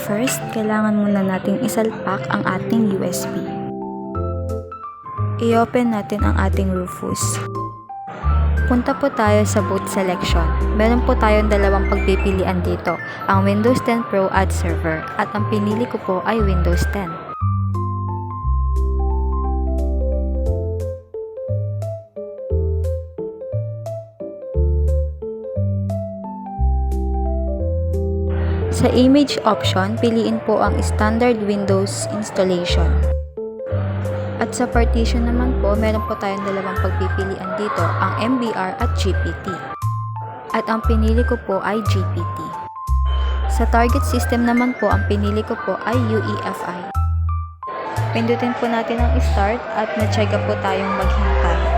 First, kailangan muna nating isalpak ang ating USB. I-open natin ang ating Rufus. Punta po tayo sa boot selection. Meron po tayong dalawang pagpipilian dito, ang Windows 10 Pro at Server, at ang pinili ko po ay Windows 10. Sa image option, piliin po ang Standard Windows Installation. At sa partition naman po, meron po tayong dalawang pagpipilian dito, ang MBR at GPT. At ang pinili ko po ay GPT. Sa target system naman po, ang pinili ko po ay UEFI. Pindutin po natin ang start at natsyega po tayong maghintay.